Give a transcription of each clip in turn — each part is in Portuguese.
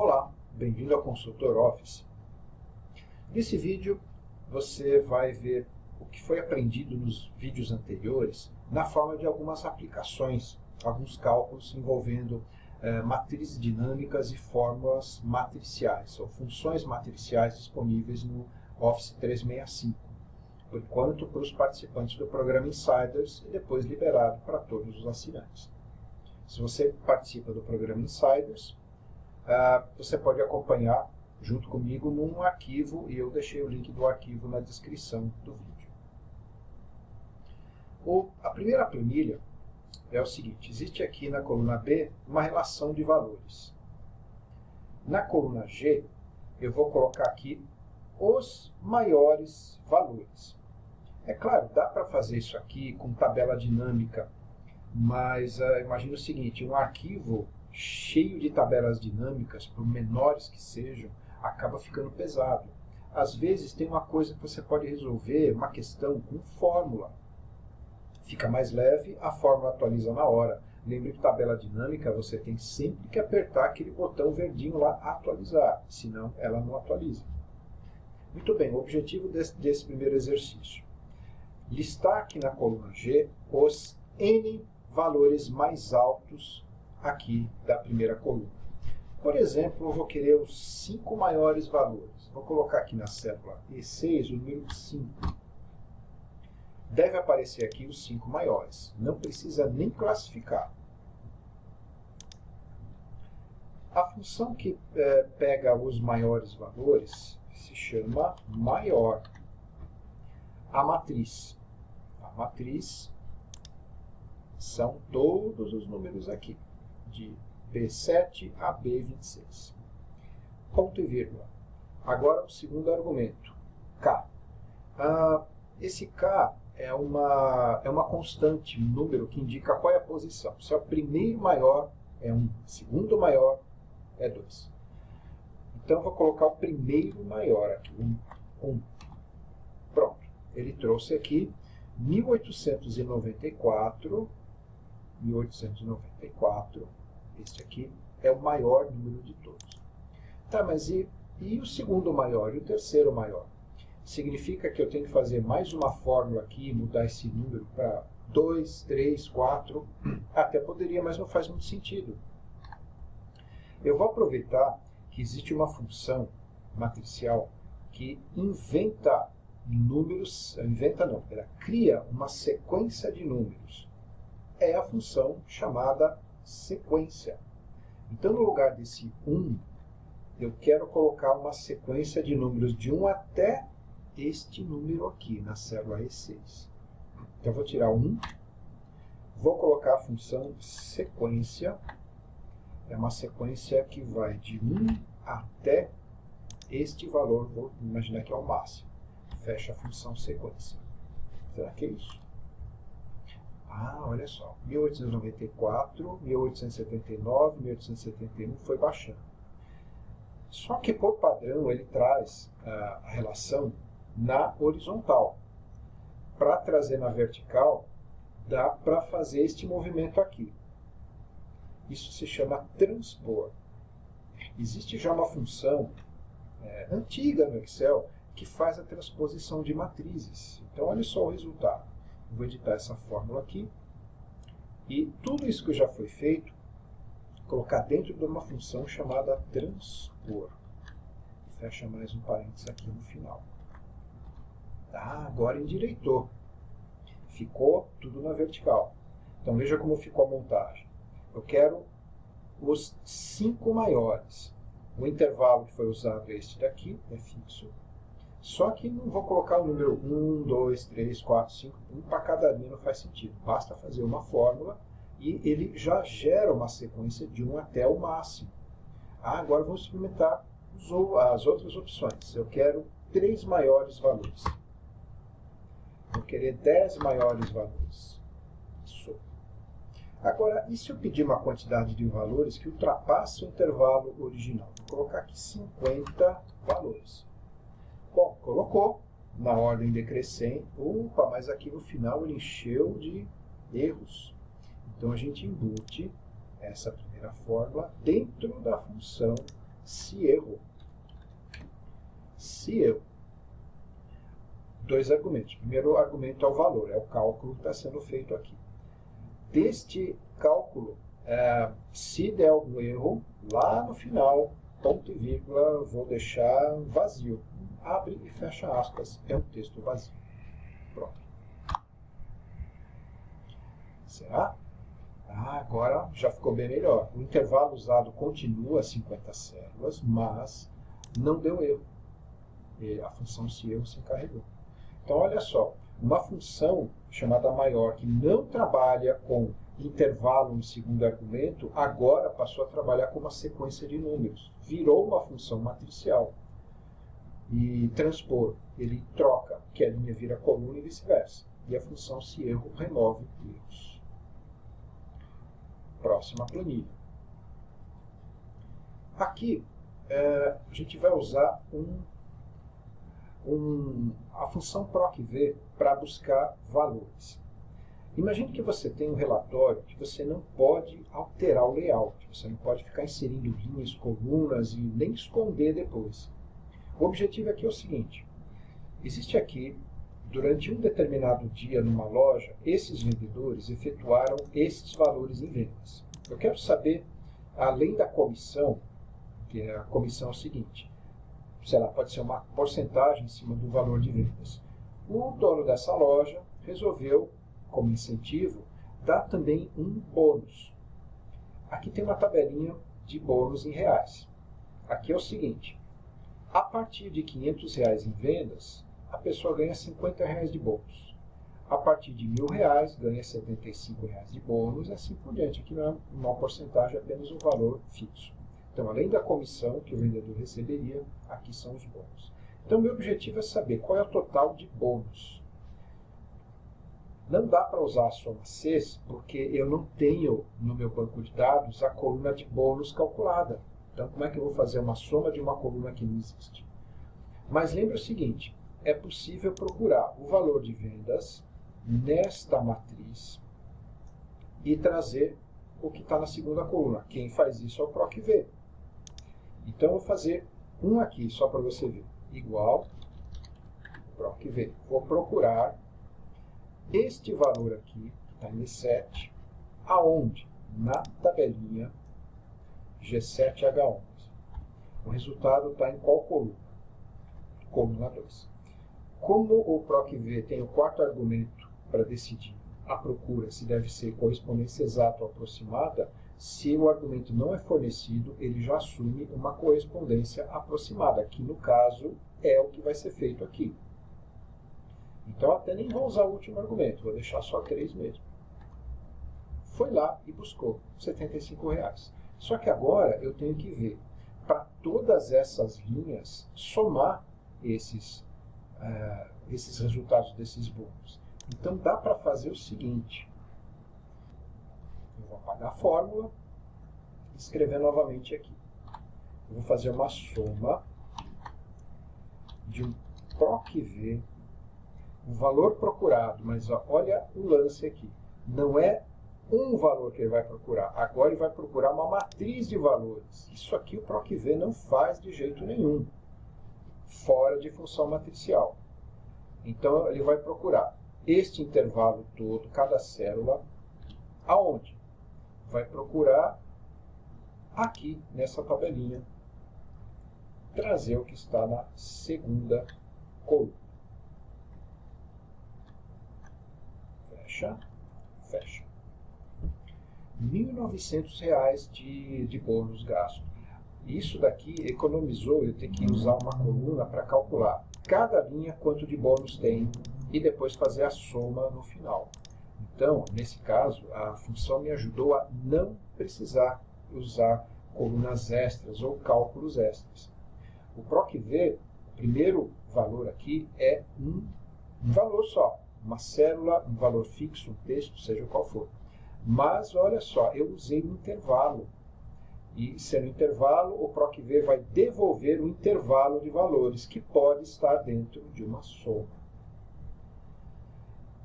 Olá, bem-vindo ao Consultor Office. Nesse vídeo você vai ver o que foi aprendido nos vídeos anteriores na forma de algumas aplicações, alguns cálculos envolvendo matrizes dinâmicas e fórmulas matriciais, ou funções matriciais disponíveis no Office 365, por enquanto para os participantes do programa Insiders e depois liberado para todos os assinantes. Se você participa do programa Insiders, você pode acompanhar junto comigo num arquivo, e eu deixei o link do arquivo na descrição do vídeo. A primeira planilha é o seguinte: existe aqui na coluna B uma relação de valores. Na coluna G, eu vou colocar aqui os maiores valores. É claro, dá para fazer isso aqui com tabela dinâmica, mas imagine o seguinte: um arquivo cheio de tabelas dinâmicas, por menores que sejam, acaba ficando pesado. Às vezes tem uma coisa que você pode resolver, uma questão com fórmula. Fica mais leve, a fórmula atualiza na hora. Lembre que tabela dinâmica você tem sempre que apertar aquele botão verdinho lá, atualizar, senão ela não atualiza. Muito bem, o objetivo desse primeiro exercício: listar aqui na coluna G os N valores mais altos aqui da primeira coluna. Por exemplo, eu vou querer os 5 maiores valores. Vou colocar aqui na célula E6 o número 5. Deve aparecer aqui os 5 maiores. Não precisa nem classificar. A função que pega os maiores valores se chama maior. A matriz são todos os números aqui, de B7 a B26. Ponto e vírgula. Agora o segundo argumento, K. Esse K é uma constante, um número que indica qual é a posição. Se é o primeiro maior, é 1. Segundo maior, é 2. Então eu vou colocar o primeiro maior aqui, 1. Pronto. Ele trouxe aqui 1894. Este aqui é o maior número de todos. Tá, mas e o segundo maior e o terceiro maior? Significa que eu tenho que fazer mais uma fórmula aqui e mudar esse número para 2, 3, 4? Até poderia, mas não faz muito sentido. Eu vou aproveitar que existe uma função matricial que inventa números, ela cria uma sequência de números. É a função chamada sequência. Então, no lugar desse 1, eu quero colocar uma sequência de números de 1 até este número aqui, na célula E6. Então, eu vou tirar 1, vou colocar a função sequência. É uma sequência que vai de 1 até este valor, vou imaginar que é o máximo. Fecha a função sequência. Será que é isso? Olha só, 1894, 1879, 1871 foi baixando. Só que, por padrão, ele traz a relação na horizontal. Para trazer na vertical, dá para fazer este movimento aqui. Isso se chama transpor. Existe já uma função antiga no Excel que faz a transposição de matrizes. Então, olha só o resultado. Vou editar essa fórmula aqui. E tudo isso que já foi feito, colocar dentro de uma função chamada transpor. Fecha mais um parênteses aqui no final. Agora endireitou. Ficou tudo na vertical. Então veja como ficou a montagem. Eu quero os 5 maiores. O intervalo que foi usado é este daqui, é fixo. Só que não vou colocar o número 1, 2, 3, 4, 5, 1 para cada linha, não faz sentido. Basta fazer uma fórmula e ele já gera uma sequência de 1 até o máximo. Agora vamos experimentar as outras opções. Eu quero 3 maiores valores. Vou querer 10 maiores valores. Isso. Agora, e se eu pedir uma quantidade de valores que ultrapasse o intervalo original? Vou colocar aqui 50 valores. Bom, colocou na ordem decrescente. Opa, mas aqui no final ele encheu de erros. Então a gente embute essa primeira fórmula dentro da função Se erro, dois argumentos. O primeiro argumento é o valor, é o cálculo que está sendo feito aqui. Deste cálculo, se der algum erro, lá no final, ponto e vírgula, vou deixar vazio. Abre e fecha aspas, é um texto vazio. Pronto. Será? Agora já ficou bem melhor. O intervalo usado continua 50 células, mas não deu erro. E a função se erro se encarregou. Então, olha só, uma função chamada maior que não trabalha com intervalo no segundo argumento, agora passou a trabalhar com uma sequência de números. Virou uma função matricial. E transpor, ele troca, que a linha vira coluna e vice-versa. E a função se erro remove erros. Próxima planilha. Aqui, a gente vai usar a função procv para buscar valores. Imagine que você tem um relatório que você não pode alterar o layout, você não pode ficar inserindo linhas, colunas e nem esconder depois. O objetivo aqui é o seguinte: existe aqui, durante um determinado dia numa loja, esses vendedores efetuaram esses valores em vendas. Eu quero saber, além da comissão, que a comissão é o seguinte, sei lá, pode ser uma porcentagem em cima do valor de vendas. O dono dessa loja resolveu, como incentivo, dar também um bônus. Aqui tem uma tabelinha de bônus em reais. Aqui é o seguinte: a partir de R$500 em vendas, a pessoa ganha R$50 de bônus. A partir de R$1.000, ganha R$75 de bônus, e assim por diante. Aqui não é uma porcentagem, é apenas um valor fixo. Então, além da comissão que o vendedor receberia, aqui são os bônus. Então, meu objetivo é saber qual é o total de bônus. Não dá para usar a soma Cs, porque eu não tenho no meu banco de dados a coluna de bônus calculada. Então, como é que eu vou fazer uma soma de uma coluna que não existe? Mas lembre o seguinte: é possível procurar o valor de vendas nesta matriz e trazer o que está na segunda coluna. Quem faz isso é o procv. Então, eu vou fazer um aqui, só para você ver. Igual procv. Vou procurar este valor aqui, que está em E7, aonde? Na tabelinha G7H11. O resultado está em qual coluna? Coluna 2. Como o procv tem o quarto argumento para decidir a procura se deve ser correspondência exata ou aproximada, se o argumento não é fornecido, ele já assume uma correspondência aproximada, que no caso é o que vai ser feito aqui. Então até nem vou usar o último argumento, vou deixar só 3 mesmo. Foi lá e buscou R$75. Só que agora eu tenho que ver, para todas essas linhas, somar esses resultados desses bônus. Então dá para fazer o seguinte: eu vou apagar a fórmula e escrever novamente aqui. Eu vou fazer uma soma de um procv, o valor procurado, mas olha o lance aqui, não é um valor que ele vai procurar, agora ele vai procurar uma matriz de valores. Isso aqui o procv não faz de jeito nenhum, fora de função matricial. Então ele vai procurar este intervalo todo, cada célula, aonde? Vai procurar aqui nessa tabelinha, trazer o que está na segunda coluna. Fecha, fecha. R$1.900 de bônus gasto. Isso daqui economizou eu ter que usar uma coluna para calcular cada linha quanto de bônus tem e depois fazer a soma no final. Então, nesse caso, a função me ajudou a não precisar usar colunas extras ou cálculos extras. O procv, o primeiro valor aqui é um valor só, uma célula, um valor fixo, um texto, seja qual for. Mas, olha só, eu usei um intervalo. E, sendo intervalo, o procv vai devolver o intervalo de valores, que pode estar dentro de uma soma.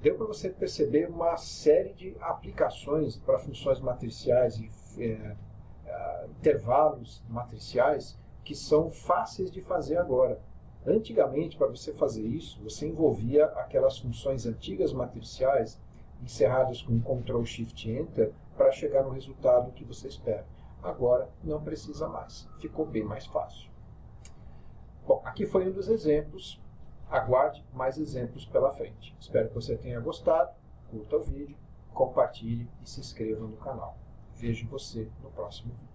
Deu para você perceber uma série de aplicações para funções matriciais e intervalos matriciais que são fáceis de fazer agora. Antigamente, para você fazer isso, você envolvia aquelas funções antigas matriciais encerradas com Ctrl+Shift+Enter para chegar no resultado que você espera. Agora não precisa mais, ficou bem mais fácil. Bom, aqui foi um dos exemplos. Aguarde mais exemplos pela frente. Espero que você tenha gostado, curta o vídeo, compartilhe e se inscreva no canal. Vejo você no próximo vídeo.